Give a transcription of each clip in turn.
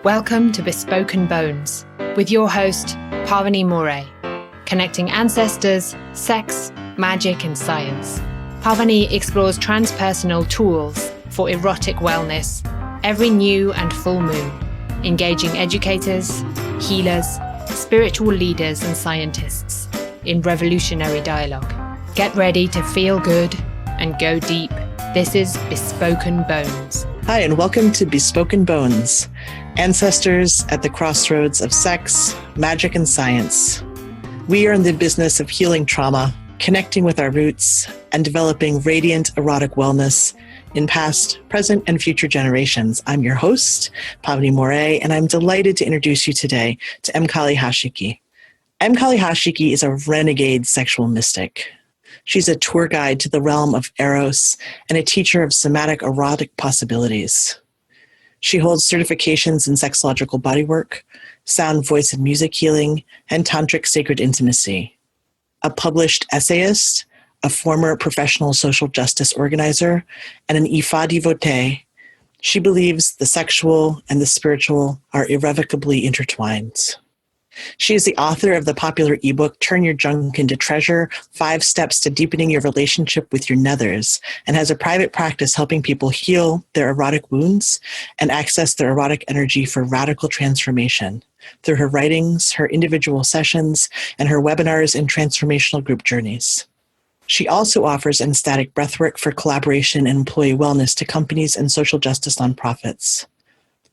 Welcome to Bespoken Bones with your host, Pavini Moray, connecting ancestors, sex, magic and science. Pavini explores transpersonal tools for erotic wellness every new and full moon, engaging educators, healers, spiritual leaders and scientists in revolutionary dialogue. Get ready to feel good and go deep. This is Bespoken Bones. Hi, and welcome to Bespoken Bones, ancestors at the crossroads of sex, magic, and science. We are in the business of healing trauma, connecting with our roots, and developing radiant erotic wellness in past, present, and future generations. I'm your host, Pavini Moray, and I'm delighted to introduce you today to Mkali Hashiki. Mkali Hashiki is a renegade sexual mystic. She's a tour guide to the realm of eros and a teacher of somatic erotic possibilities. She holds certifications in sexological bodywork, sound, voice, and music healing, and tantric sacred intimacy. A published essayist, a former professional social justice organizer, and an Ifa devotee, she believes the sexual and the spiritual are irrevocably intertwined. She is the author of the popular ebook, Turn Your Junk into Treasure, 5 Steps to Deepening Your Relationship with Your Nethers, and has a private practice helping people heal their erotic wounds and access their erotic energy for radical transformation through her writings, her individual sessions, and her webinars and transformational group journeys. She also offers ecstatic breathwork for collaboration and employee wellness to companies and social justice nonprofits.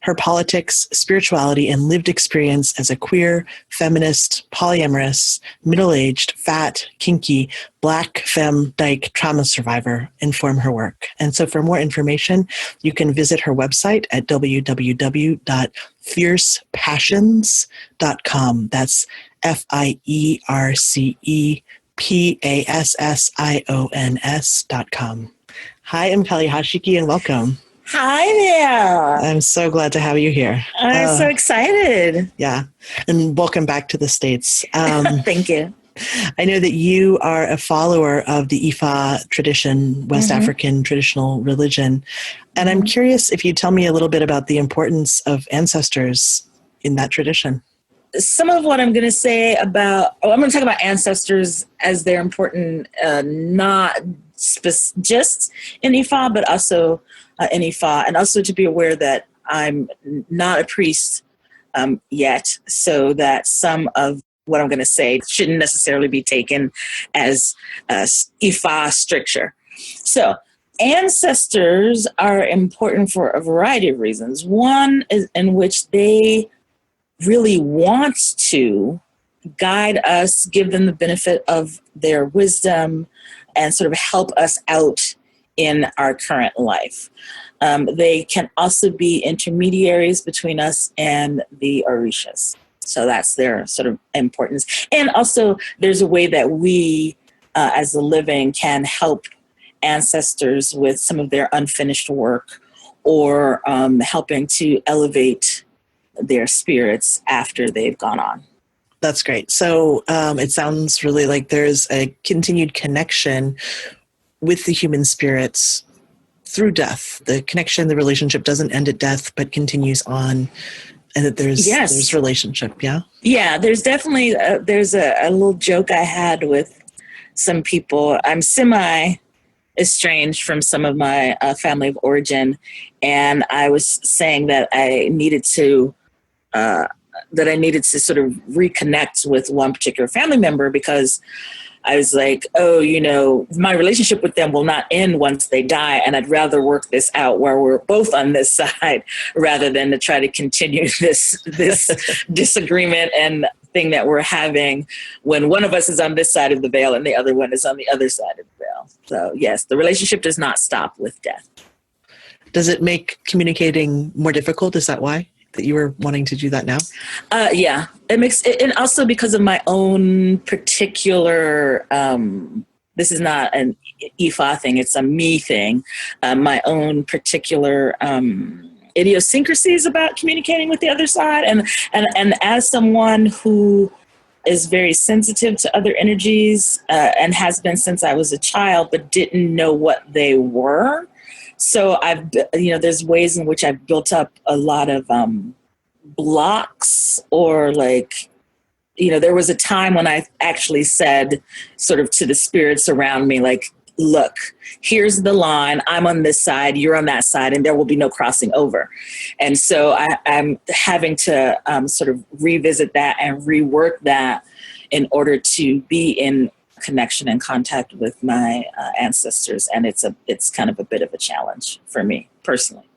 Her politics, spirituality, and lived experience as a queer, feminist, polyamorous, middle-aged, fat, kinky, Black, femme, dyke trauma survivor inform her work. And so for more information, you can visit her website at www.fiercepassions.com. That's FIERCEPASSIONS.com. Hi, I'm Mkali Hashiki, and welcome. Hi there. I'm so glad to have you here. I'm so excited. Yeah. And welcome back to the States. Thank you. I know that you are a follower of the Ifa tradition, West African traditional religion. And I'm curious if you tell me a little bit about the importance of ancestors in that tradition. Some of what I'm going to say I'm going to talk about ancestors as they're important, not just in Ifa, but also in Ifa, and also to be aware that I'm not a priest yet, so that some of what I'm going to say shouldn't necessarily be taken as Ifa stricture. So ancestors are important for a variety of reasons. One is in which they really want to guide us, give them the benefit of their wisdom, and sort of help us out in our current life. They can also be intermediaries between us and the Orishas. So that's their sort of importance. And also there's a way that we, as the living, can help ancestors with some of their unfinished work or helping to elevate their spirits after they've gone on. That's great. So it sounds really like there's a continued connection with the human spirits through death. The connection, the relationship doesn't end at death, but continues on, and that there's relationship. Yeah. Yeah. There's definitely, there's a little joke I had with some people. I'm semi-estranged from some of my family of origin. And I was saying that I needed to sort of reconnect with one particular family member because I was like, my relationship with them will not end once they die. And I'd rather work this out where we're both on this side rather than to try to continue this disagreement and thing that we're having when one of us is on this side of the veil and the other one is on the other side of the veil. So yes, the relationship does not stop with death. Does it make communicating more difficult? Is that why? That you were wanting to do that now? Yeah, it makes it, and also because of my own particular, this is not an Ifa thing, it's a me thing, my own particular idiosyncrasies about communicating with the other side. And as someone who is very sensitive to other energies and has been since I was a child, but didn't know what they were. So there's ways in which I've built up a lot of blocks or like, there was a time when I actually said sort of to the spirits around me, like, look, here's the line. I'm on this side, you're on that side, and there will be no crossing over. And so I'm having to sort of revisit that and rework that in order to be in connection and contact with my ancestors. And it's kind of a bit of a challenge for me personally.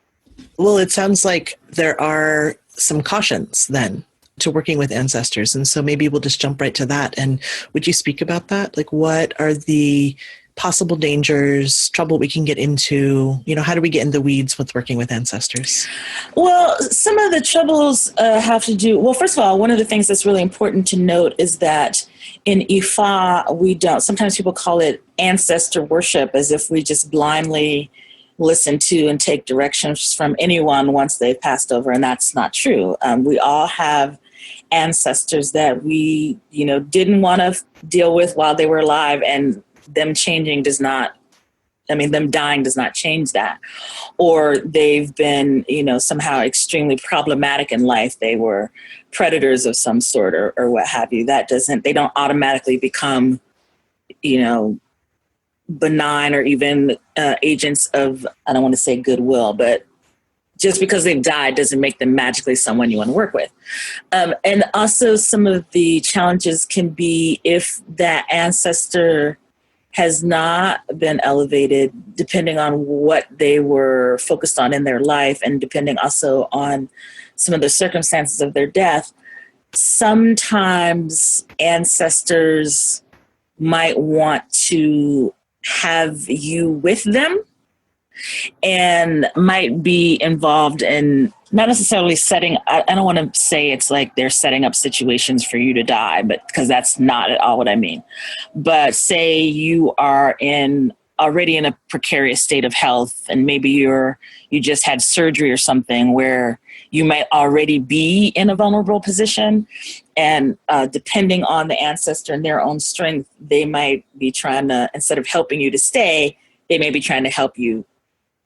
Well, it sounds like there are some cautions then to working with ancestors. And so maybe we'll just jump right to that. And would you speak about that? Like, what are the possible dangers, trouble we can get into? How do we get in the weeds with working with ancestors? Well, some of the troubles have to do, well, first of all, one of the things that's really important to note is that in Ifa, we don't, sometimes people call it ancestor worship, as if we just blindly listen to and take directions from anyone once they've passed over. And that's not true. We all have ancestors that we, didn't want to deal with while they were alive, and them dying does not change that. Or they've been, somehow extremely problematic in life. They were predators of some sort or what have you. They don't automatically become, benign or even agents of, I don't want to say goodwill, but just because they've died doesn't make them magically someone you want to work with. And also some of the challenges can be if that ancestor has not been elevated, depending on what they were focused on in their life and depending also on some of the circumstances of their death. Sometimes ancestors might want to have you with them and might be involved in not necessarily I don't want to say it's like they're setting up situations for you to die, but because that's not at all what I mean. But say you are already in a precarious state of health, and maybe you just had surgery or something where you might already be in a vulnerable position. And depending on the ancestor and their own strength, they might be trying to, instead of helping you to stay, they may be trying to help you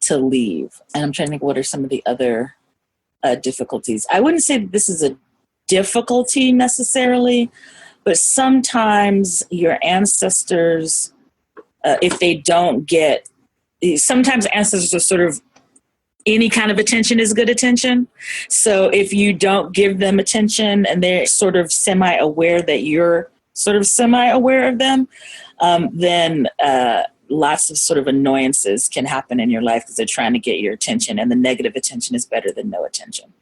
to leave. And I'm trying to think, what are some of the other difficulties? I wouldn't say that this is a difficulty necessarily, but sometimes your ancestors, if they don't get, sometimes ancestors are sort of, any kind of attention is good attention. So if you don't give them attention and they're sort of semi-aware that you're sort of semi-aware of them, then lots of sort of annoyances can happen in your life because they're trying to get your attention, and the negative attention is better than no attention.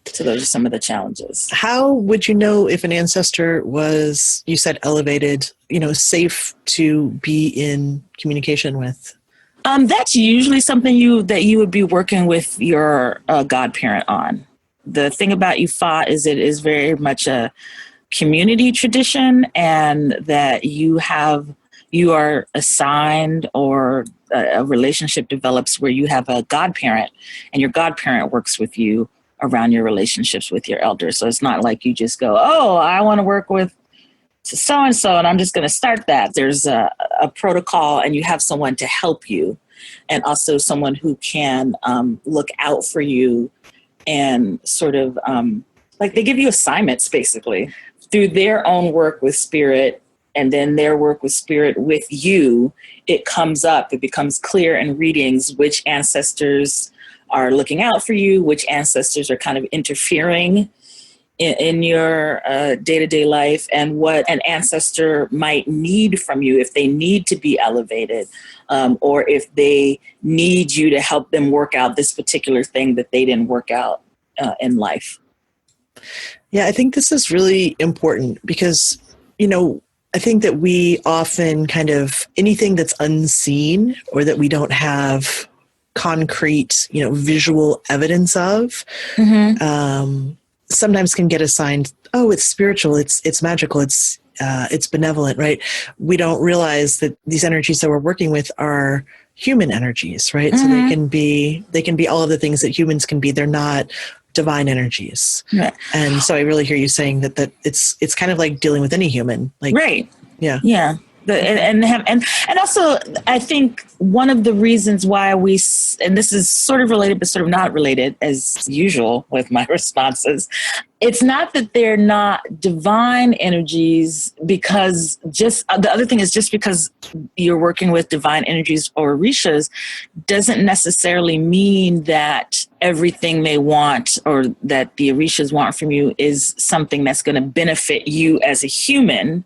So those are some of the challenges. How would you know if an ancestor was, you said elevated, safe to be in communication with? That's usually something that you would be working with your godparent on. The thing about Ifa is it is very much a community tradition, and that you are assigned, or a relationship develops where you have a godparent, and your godparent works with you around your relationships with your elders. So it's not like you just go, oh, I want to work with so-and-so, and I'm just going to start that. There's a protocol, and you have someone to help you, and also someone who can look out for you, and sort of like they give you assignments basically through their own work with spirit, and then their work with spirit with you. It becomes clear in readings which ancestors are looking out for you, which ancestors are kind of interfering in your day-to-day life, and what an ancestor might need from you if they need to be elevated, or if they need you to help them work out this particular thing that they didn't work out in life. Yeah, I think this is really important because, I think that we often kind of, anything that's unseen or that we don't have concrete, visual evidence of, sometimes can get assigned, oh, it's spiritual, it's magical, it's benevolent, right? We don't realize that these energies that we're working with are human energies, right? So they can be all of the things that humans can be. They're not divine energies. Right. And so I really hear you saying that it's kind of like dealing with any human. Like, right. Yeah. Yeah. And also, I think one of the reasons why and this is sort of related, but sort of not related, as usual with my responses, it's not that they're not divine energies, because the other thing is, just because you're working with divine energies or orishas doesn't necessarily mean that everything they want or that the orishas want from you is something that's going to benefit you as a human,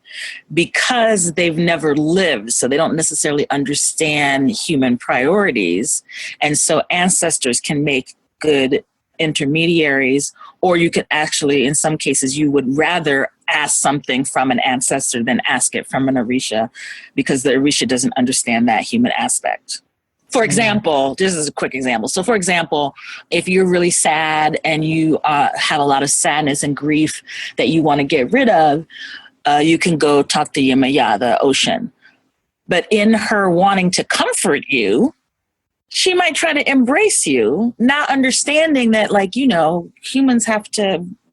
because they've never lived. So they don't necessarily understand human priorities. And so ancestors can make good intermediaries, or you could actually, in some cases, you would rather ask something from an ancestor than ask it from an orisha, because the orisha doesn't understand that human aspect. For example, this is a quick example. So for example, if you're really sad and you have a lot of sadness and grief that you want to get rid of, you can go talk to Yemaya, the ocean. But in her wanting to comfort you, she might try to embrace you, not understanding that, like, humans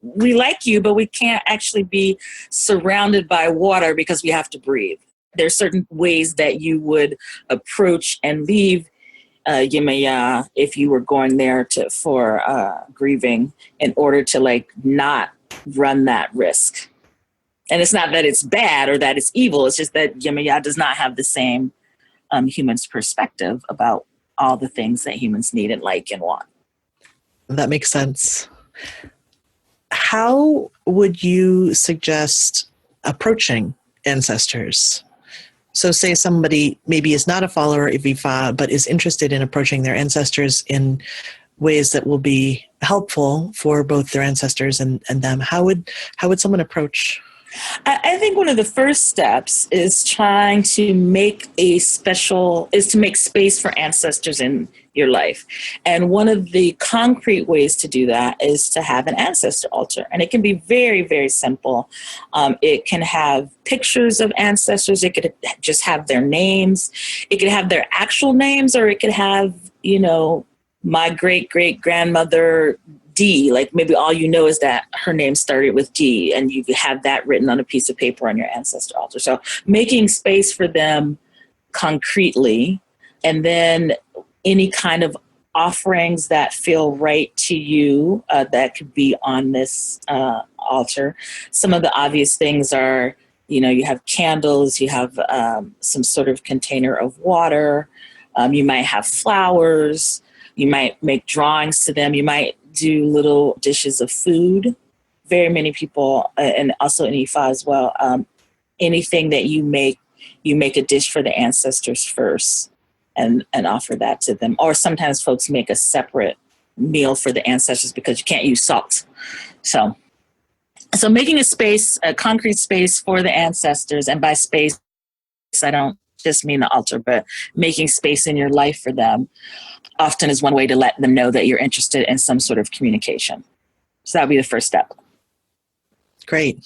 we like you, but we can't actually be surrounded by water because we have to breathe. There's certain ways that you would approach and leave Yemaya if you were going there for grieving, in order to not run that risk. And it's not that it's bad or that it's evil. It's just that Yemaya does not have the same human's perspective about all the things that humans need and like and want. That makes sense. How would you suggest approaching ancestors? So say somebody maybe is not a follower of Ifa, but is interested in approaching their ancestors in ways that will be helpful for both their ancestors and them. How would someone approach? I think one of the first steps is trying to make space for ancestors in your life. And one of the concrete ways to do that is to have an ancestor altar. And it can be very, very simple. It can have pictures of ancestors. It could just have their names. It could have their actual names, or it could have, my great-great-grandmother D, like maybe all you know is that her name started with D, and you have that written on a piece of paper on your ancestor altar. So making space for them concretely, and then any kind of offerings that feel right to you that could be on this altar. Some of the obvious things are, you have candles, you have some sort of container of water, you might have flowers, you might make drawings to them, you might do little dishes of food. Very many people, and also in Ifa as well, anything that you make a dish for the ancestors first and offer that to them. Or sometimes folks make a separate meal for the ancestors because you can't use salt. So making a concrete space for the ancestors, and by space, I don't just mean the altar, but making space in your life for them often is one way to let them know that you're interested in some sort of communication. So that would be the first step. Great.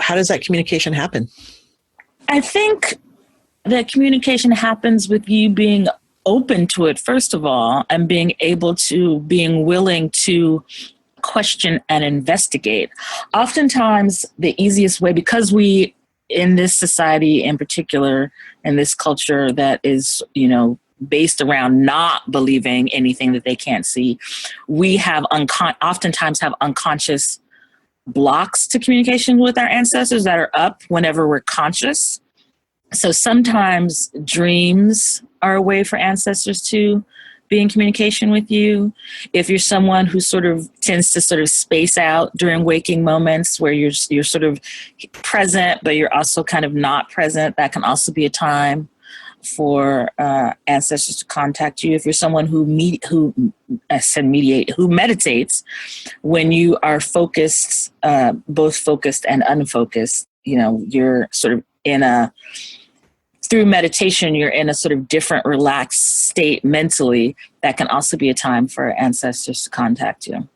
How does that communication happen? I think that communication happens with you being open to it, first of all, and being willing to question and investigate. Oftentimes, the easiest way, because we, in this society in particular, in this culture that is, based around not believing anything that they can't see, we have oftentimes have unconscious blocks to communication with our ancestors that are up whenever we're conscious. So sometimes dreams are a way for ancestors to be in communication with you. If you're someone who sort of tends to sort of space out during waking moments where you're sort of present, but you're also kind of not present, that can also be a time for ancestors to contact you. If you're someone who meditates, when you are focused, both focused and unfocused, you're sort of through meditation, you're in a sort of different relaxed state mentally. That can also be a time for ancestors to contact you.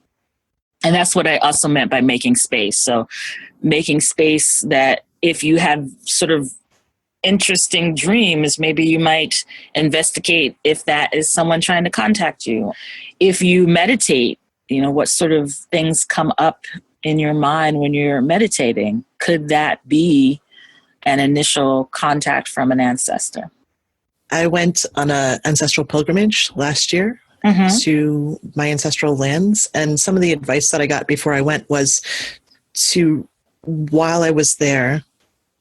And that's what I also meant by making space. So making space that if you have sort of interesting dreams, maybe you might investigate if that is someone trying to contact you. If you meditate, what sort of things come up in your mind when you're meditating? Could that be an initial contact from an ancestor? I went on an ancestral pilgrimage last year to my ancestral lands. And some of the advice that I got before I went was to, while I was there,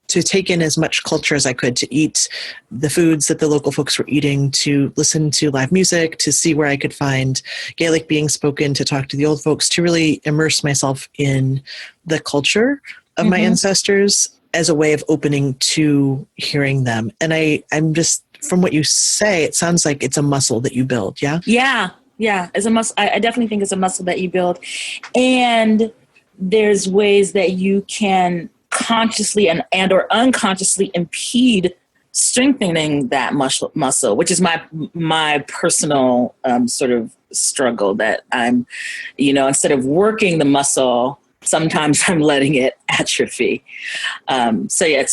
to take in as much culture as I could, to eat the foods that the local folks were eating, to listen to live music, to see where I could find Gaelic being spoken, to talk to the old folks, to really immerse myself in the culture of my ancestors as a way of opening to hearing them. And I'm just, from what you say, it sounds like it's a muscle that you build, yeah? Yeah. It's a muscle. I definitely think it's a muscle that you build. And there's ways that you can consciously and or unconsciously impede strengthening that muscle, which is my personal sort of struggle, that I'm, instead of working the muscle, sometimes I'm letting it atrophy. So yeah,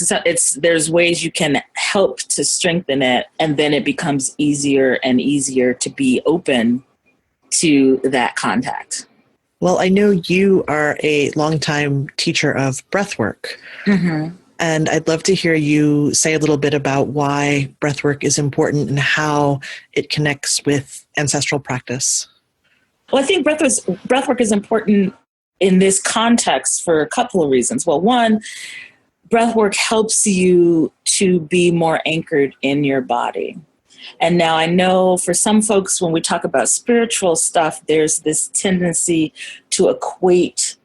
there's ways you can help to strengthen it, and then it becomes easier and easier to be open to that contact. Well, I know you are a longtime teacher of breathwork, and I'd love to hear you say a little bit about why breathwork is important and how it connects with ancestral practice. Well, I think breathwork is important in this context for a couple of reasons. Well, one, breathwork helps you to be more anchored in your body. And now I know for some folks, when we talk about spiritual stuff, there's this tendency to equate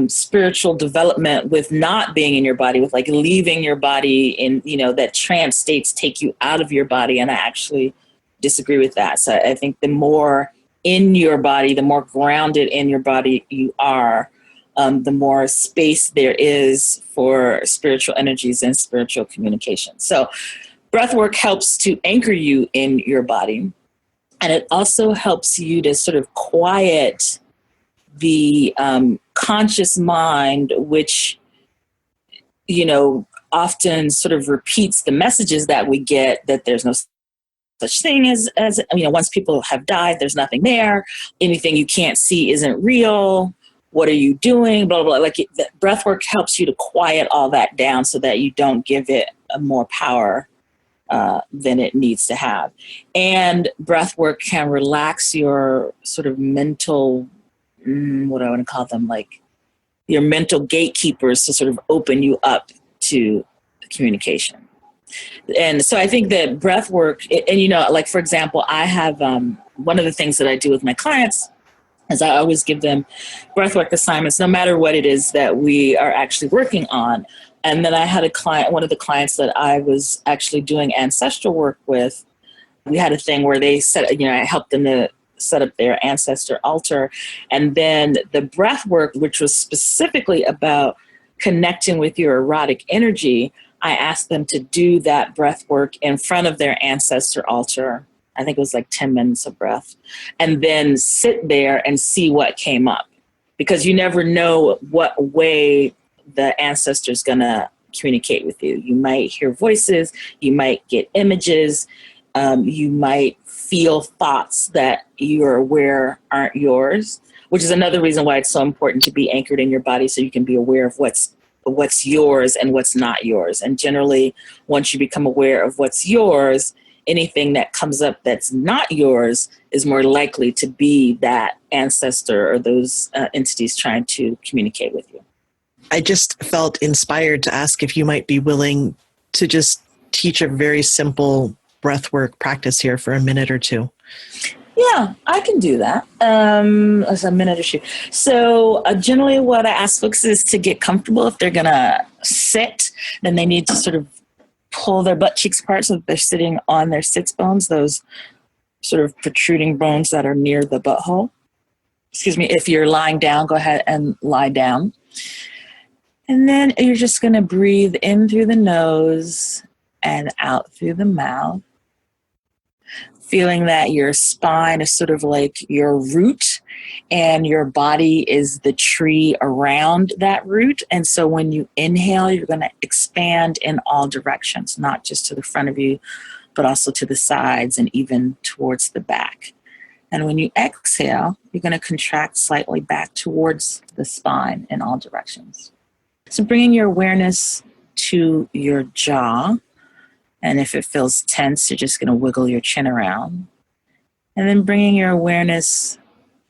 spiritual development with not being in your body, with like leaving your body in, that trance states take you out of your body. And I actually disagree with that. So I think the more in your body, the more grounded in your body you are, the more space there is for spiritual energies and spiritual communication. So breathwork helps to anchor you in your body, and it also helps you to sort of quiet the conscious mind, which, often sort of repeats the messages that we get, that there's no such thing as once people have died, there's nothing there. Anything you can't see isn't real. What are you doing? Blah, blah, blah. Like breathwork helps you to quiet all that down so that you don't give it more power than it needs to have. And breath work can relax your sort of mental, what do I want to call them, like your mental gatekeepers, to sort of open you up to communication. And so I think that breath work, and like for example, I have one of the things that I do with my clients is I always give them breathwork assignments, no matter what it is that we are actually working on. And then I had a client, one of the clients that I was actually doing ancestral work with, we had a thing where they said, I helped them to set up their ancestor altar. And then the breath work, which was specifically about connecting with your erotic energy, I asked them to do that breath work in front of their ancestor altar. I think it was like 10 minutes of breath, and then sit there and see what came up, because you never know what way the ancestor is going to communicate with you. You might hear voices, you might get images, you might feel thoughts that you're aware aren't yours, which is another reason why it's so important to be anchored in your body, so you can be aware of what's yours and what's not yours. And generally, once you become aware of what's yours, anything that comes up that's not yours is more likely to be that ancestor or those entities trying to communicate with you. I just felt inspired to ask if you might be willing to just teach a very simple breathwork practice here for a minute or two. Yeah, I can do that. As a minute or two. So generally what I ask folks is to get comfortable. If they're going to sit, then they need to sort of pull their butt cheeks apart so that they're sitting on their sits bones, those sort of protruding bones that are near the butthole. Excuse me. If you're lying down, go ahead and lie down. And then you're just going to breathe in through the nose and out through the mouth, feeling that your spine is sort of like your root and your body is the tree around that root. And so when you inhale, you're going to expand in all directions, not just to the front of you, but also to the sides and even towards the back. And when you exhale, you're going to contract slightly back towards the spine in all directions. So bringing your awareness to your jaw. And if it feels tense, you're just going to wiggle your chin around. And then bringing your awareness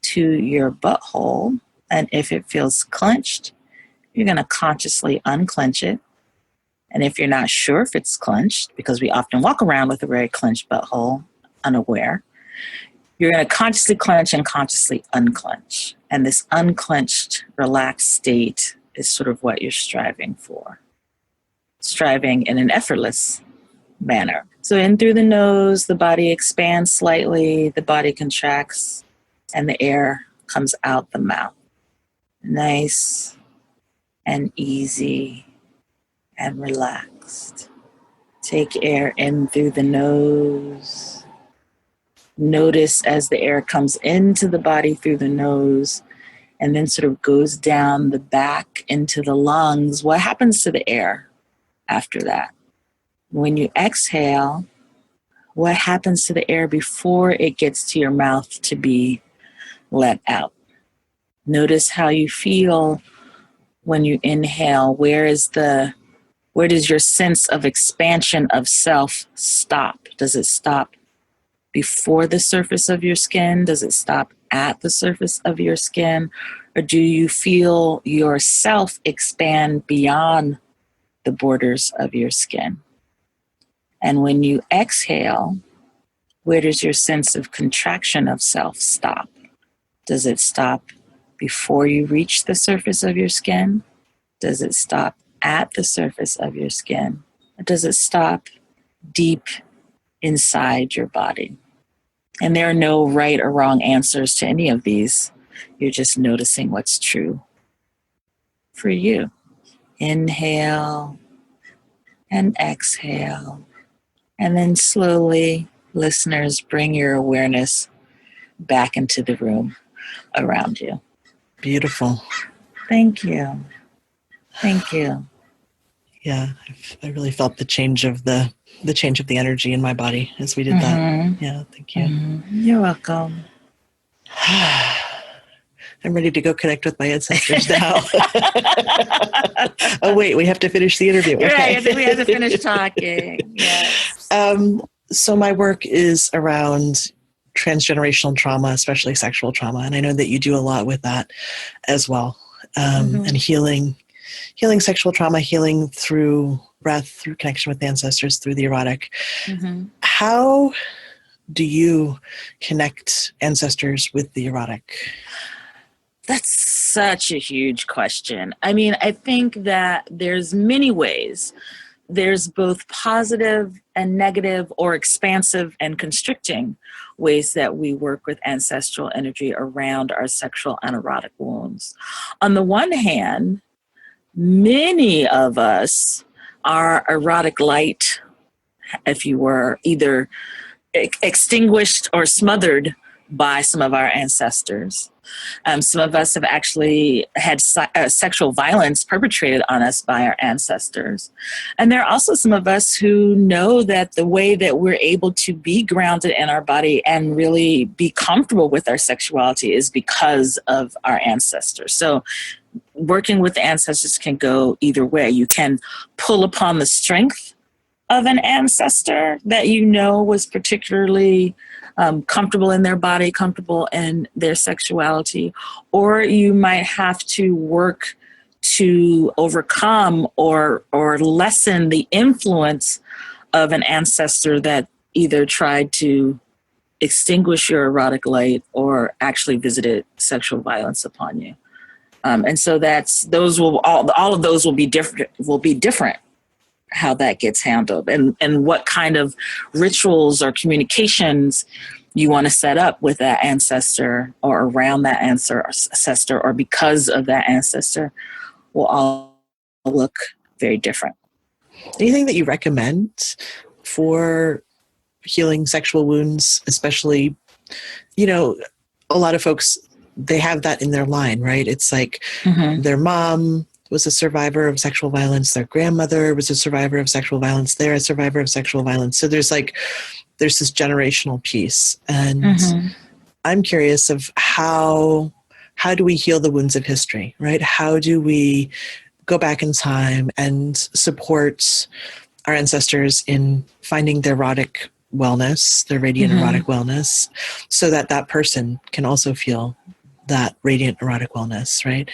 to your butthole. And if it feels clenched, you're going to consciously unclench it. And if you're not sure if it's clenched, because we often walk around with a very clenched butthole, unaware, you're going to consciously clench and consciously unclench. And this unclenched, relaxed state is sort of what you're striving for. Striving in an effortless manner. So in through the nose, the body expands slightly, the body contracts, and the air comes out the mouth. Nice and easy and relaxed. Take air in through the nose. Notice as the air comes into the body through the nose and then sort of goes down the back into the lungs. What happens to the air after that? When you exhale, what happens to the air before it gets to your mouth to be let out? Notice how you feel when you inhale. Where does your sense of expansion of self stop? Does it stop before the surface of your skin? Does it stop at the surface of your skin? Or do you feel yourself expand beyond the borders of your skin? And when you exhale, where does your sense of contraction of self stop? Does it stop before you reach the surface of your skin? Does it stop at the surface of your skin? Or does it stop deep inside your body? And there are no right or wrong answers to any of these. You're just noticing what's true for you. Inhale and exhale. And then slowly, listeners, bring your awareness back into the room around you. Beautiful. Thank you. Thank you. Yeah, I really felt the change of the energy in my body as we did that. Yeah, thank you. You're welcome. I'm ready to go connect with my ancestors now. Oh, wait, we have to finish the interview. Right, Okay. I think we have to finish talking. Yes. So my work is around transgenerational trauma, especially sexual trauma. And I know that you do a lot with that as well. And healing sexual trauma, healing through breath, through connection with ancestors, through the erotic. How do you connect ancestors with the erotic? That's such a huge question. I mean, I think that there's many ways. There's both positive and negative, or expansive and constricting ways that we work with ancestral energy around our sexual and erotic wounds. On the one hand, many of us are erotic light, if you were, either extinguished or smothered by some of our ancestors. Some of us have actually had sexual violence perpetrated on us by our ancestors. And there are also some of us who know that the way that we're able to be grounded in our body and really be comfortable with our sexuality is because of our ancestors. So working with the ancestors can go either way. You can pull upon the strength of an ancestor that you know was particularly comfortable in their body, comfortable in their sexuality, or you might have to work to overcome or lessen the influence of an ancestor that either tried to extinguish your erotic light or actually visited sexual violence upon you. And so all of those will be different how that gets handled, and what kind of rituals or communications you want to set up with that ancestor or around that ancestor or because of that ancestor will all look very different. Anything that you recommend for healing sexual wounds, especially, a lot of folks, they have that in their line, right? It's like their mom was a survivor of sexual violence. Their grandmother was a survivor of sexual violence. They're a survivor of sexual violence. So there's this generational piece. And I'm curious of how do we heal the wounds of history, right? How do we go back in time and support our ancestors in finding their erotic wellness, their radiant erotic wellness, so that that person can also feel that radiant erotic wellness, right?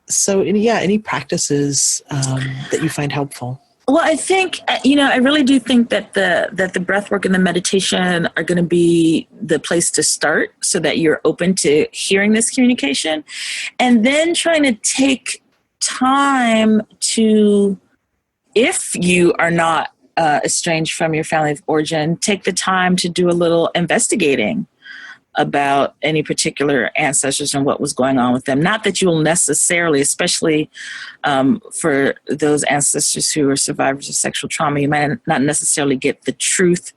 So, any practices that you find helpful? Well, I think, I really do think that the breath work and the meditation are going to be the place to start so that you're open to hearing this communication, and then trying to take time to, if you are not estranged from your family of origin, take the time to do a little investigating about any particular ancestors and what was going on with them. Not that you will necessarily, especially for those ancestors who are survivors of sexual trauma, you might not necessarily get the truth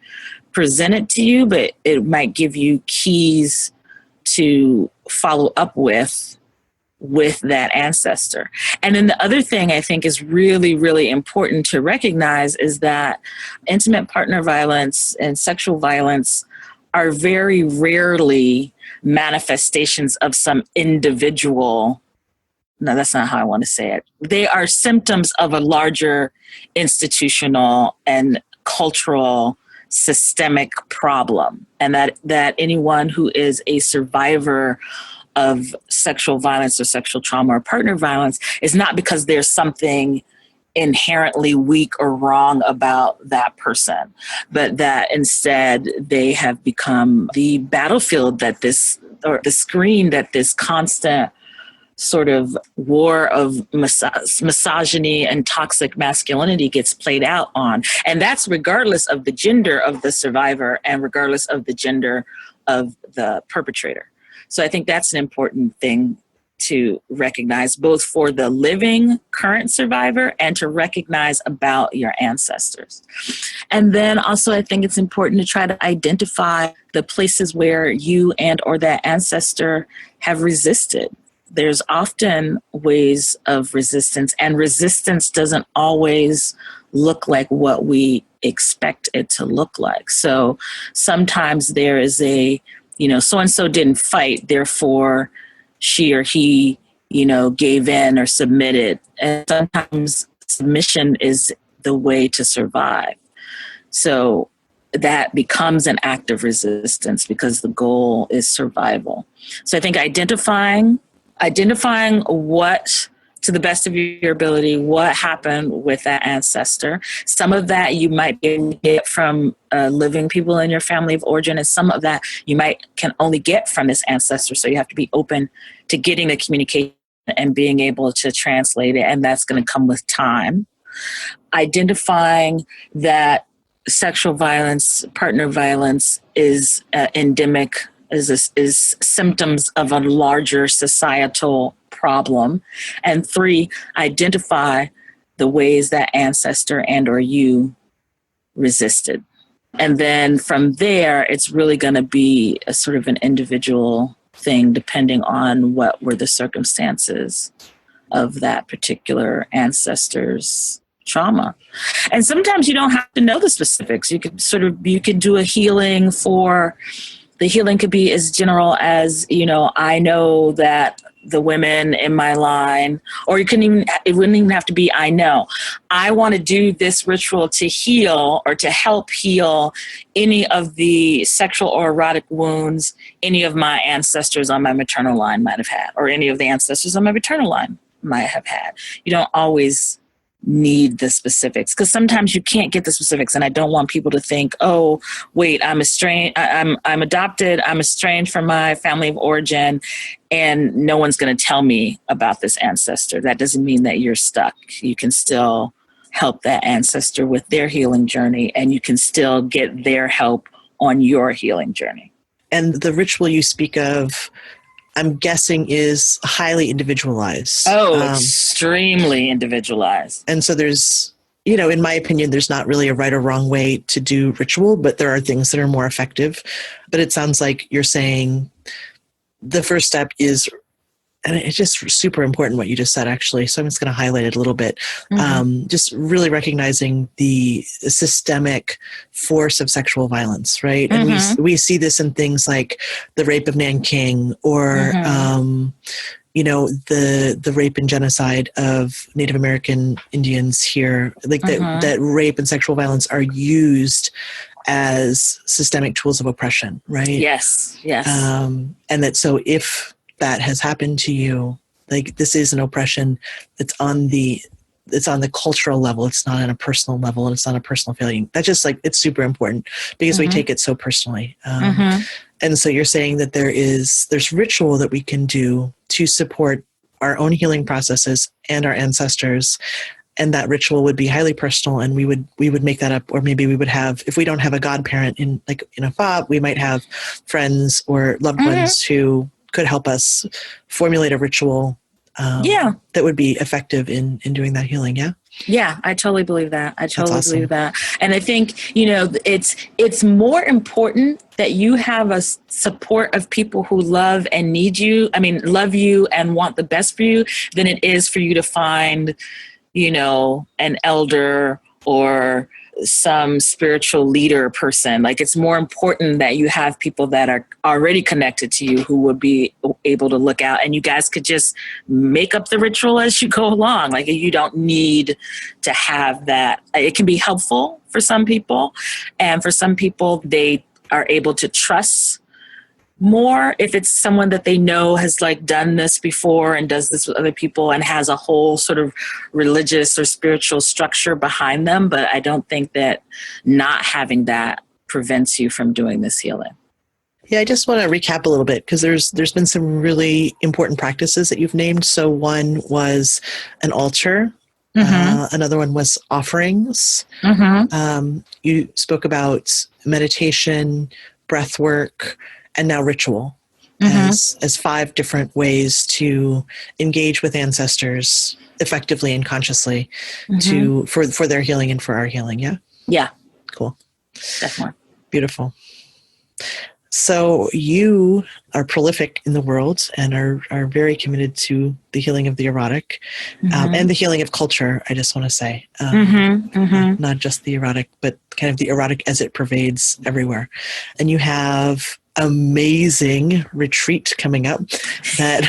presented to you, but it might give you keys to follow up with that ancestor. And then the other thing I think is really, really important to recognize is that intimate partner violence and sexual violence are very rarely manifestations of some individual. No, that's not how I want to say it. They are symptoms of a larger institutional and cultural systemic problem. And that anyone who is a survivor of sexual violence or sexual trauma or partner violence is not because there's something inherently weak or wrong about that person, but that instead they have become the battlefield that this, or the screen that this constant sort of war of misogyny and toxic masculinity gets played out on. And that's regardless of the gender of the survivor and regardless of the gender of the perpetrator. So I think that's an important thing to recognize, both for the living current survivor and to recognize about your ancestors. And then also I think it's important to try to identify the places where you and or that ancestor have resisted. There's often ways of resistance, and resistance doesn't always look like what we expect it to look like. So sometimes there is a, so-and-so didn't fight, therefore she or he, gave in or submitted. And sometimes submission is the way to survive. So that becomes an act of resistance because the goal is survival. So I think identifying what, to the best of your ability, what happened with that ancestor. Some of that you might be able to get from living people in your family of origin, and some of that you can only get from this ancestor. So you have to be open to getting the communication and being able to translate it, and that's going to come with time. Identifying that sexual violence, partner violence is endemic, is symptoms of a larger societal problem. And 3, identify the ways that ancestor and or you resisted. And then from there, it's really going to be a sort of an individual thing depending on what were the circumstances of that particular ancestor's trauma. And sometimes you don't have to know the specifics. You could do a healing for, the healing could be as general as, I know that the women in my line, or it wouldn't even have to be, I know. I want to do this ritual to heal or to help heal any of the sexual or erotic wounds any of my ancestors on my maternal line might have had, or any of the ancestors on my paternal line might have had. You don't always need the specifics, because sometimes you can't get the specifics, and I don't want people to think, oh wait, I'm adopted, I'm estranged from my family of origin, and no one's going to tell me about this ancestor. That doesn't mean that you're stuck. You can still help that ancestor with their healing journey, and you can still get their help on your healing journey. And the ritual you speak of, I'm guessing, is highly individualized. Oh, extremely individualized. And so there's, in my opinion, there's not really a right or wrong way to do ritual, but there are things that are more effective. But it sounds like you're saying the first step is, and it's just super important what you just said, actually. So I'm just going to highlight it a little bit. Just really recognizing the systemic force of sexual violence, right? And we see this in things like the rape of Nanking, or, the rape and genocide of Native American Indians here, like that rape and sexual violence are used as systemic tools of oppression, right? Yes. And that, so if that has happened to you, like, this is an oppression that's on the cultural level. It's not on a personal level, and it's not a personal feeling. That's just, like, it's super important because we take it so personally. And so you're saying that there's ritual that we can do to support our own healing processes and our ancestors. And that ritual would be highly personal, and we would make that up, or maybe we would have, if we don't have a godparent in a fa, we might have friends or loved ones who could help us formulate a ritual that would be effective in doing that healing. Yeah, I totally believe that. Awesome. Believe that. And I think, it's more important that you have a support of people who love and need you. I mean, love you and want the best for you, than it is for you to find, an elder or some spiritual leader person. Like, it's more important that you have people that are already connected to you who would be able to look out, and you guys could just make up the ritual as you go along. Like, you don't need to have that. It can be helpful for some people, and for some people, they are able to trust more if it's someone that they know has done this before and does this with other people and has a whole sort of religious or spiritual structure behind them. But I don't think that not having that prevents you from doing this healing. Yeah, I just want to recap a little bit, because there's been some really important practices that you've named. So one was an altar. Another one was offerings. You spoke about meditation, breath work, and now ritual as 5 different ways to engage with ancestors effectively and consciously for their healing and for our healing. Yeah. Cool. Definitely. Beautiful. So you are prolific in the world and are very committed to the healing of the erotic and the healing of culture, I just want to say. Not just the erotic, but kind of the erotic as it pervades everywhere. And you have amazing retreat coming up that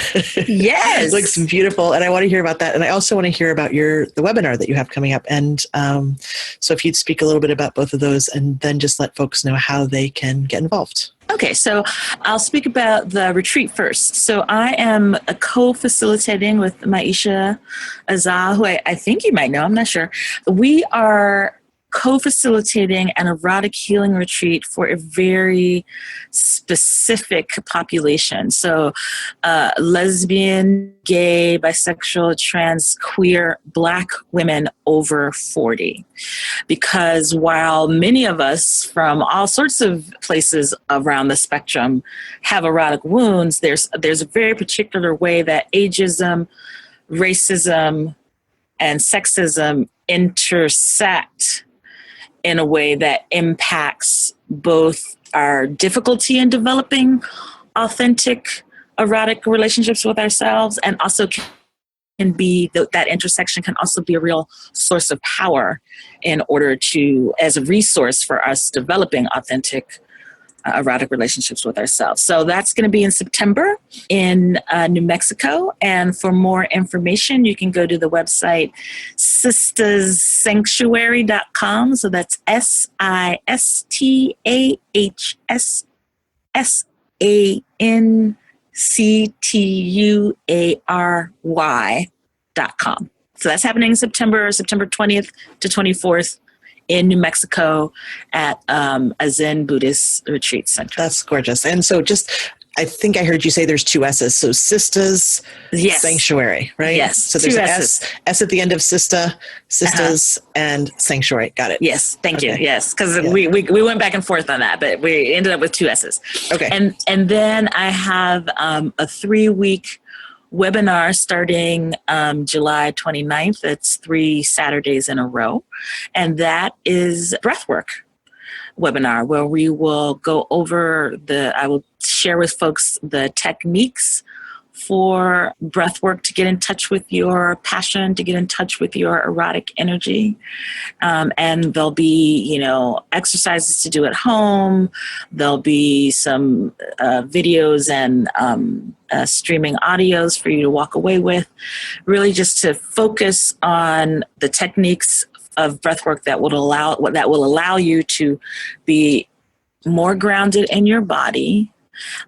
looks beautiful, and I want to hear about that. And I also want to hear about the webinar that you have coming up. And so if you'd speak a little bit about both of those, and then just let folks know how they can get involved. Okay, so I'll speak about the retreat first. So I am co-facilitating with Maisha Azah, who I think you might know, I'm not sure. We are co-facilitating an erotic healing retreat for a very specific population. So lesbian, gay, bisexual, trans, queer, Black women over 40. Because while many of us from all sorts of places around the spectrum have erotic wounds, there's a very particular way that ageism, racism, and sexism intersect in a way that impacts both our difficulty in developing authentic erotic relationships with ourselves, and also can be that intersection can also be a real source of power in order to, as a resource for us developing authentic erotic relationships with ourselves. So that's going to be in September in New Mexico. And for more information, you can go to the website sistassanctuary.com. So that's SISTAHSANCTUARY.com. So that's happening September 20th to 24th in New Mexico at a Zen Buddhist retreat center. That's gorgeous. And so I think I heard you say there's 2 S's. So Sistas Sanctuary, right? Yes. So there's an S at the end of Sistas and Sanctuary. Got it. Yes. Thank you. Yes. Because we went back and forth on that, but we ended up with 2 S's. Okay. And then I have a 3-week webinar starting July 29th. It's 3 Saturdays in a row. And that is Breathwork webinar, where we will go over I will share with folks the techniques for breath work to get in touch with your passion, to get in touch with your erotic energy. And there'll be, exercises to do at home. There'll be some videos and streaming audios for you to walk away with, really just to focus on the techniques of breathwork that will allow you to be more grounded in your body,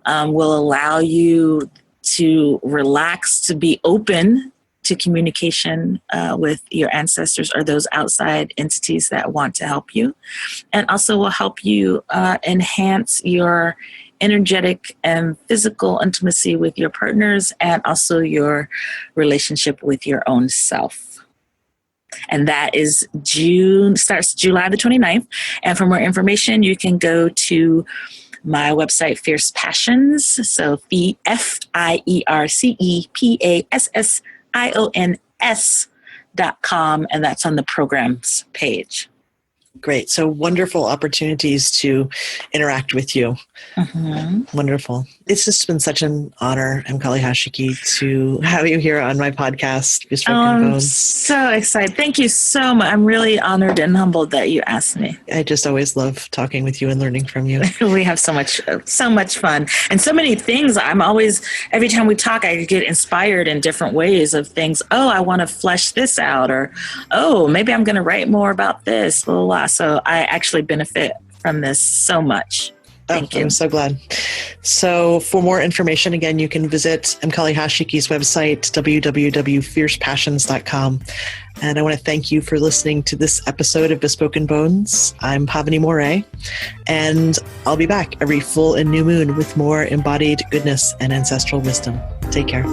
will allow you to relax, to be open to communication with your ancestors or those outside entities that want to help you, and also will help you enhance your energetic and physical intimacy with your partners, and also your relationship with your own self. And that is starts July the 29th. And for more information, you can go to my website, Fierce Passions. So FiercePassionsCom. And that's on the programs page. Great. So wonderful opportunities to interact with you. Mm-hmm. Wonderful. It's just been such an honor, Mkali Hashiki, to have you here on my podcast, Bespoken Bones. I'm so excited. Thank you so much. I'm really honored and humbled that you asked me. I just always love talking with you and learning from you. We have so much fun and so many things. Every time we talk, I get inspired in different ways of things. Oh, I want to flesh this out, or, oh, maybe I'm going to write more about this, blah, blah, blah. So I actually benefit from this so much. Thank you. I'm so glad. So for more information, again, you can visit Mkali Hashiki's website, www.fiercepassions.com. And I want to thank you for listening to this episode of Bespoken Bones. I'm Pavini Moray, and I'll be back every full and new moon with more embodied goodness and ancestral wisdom. Take care.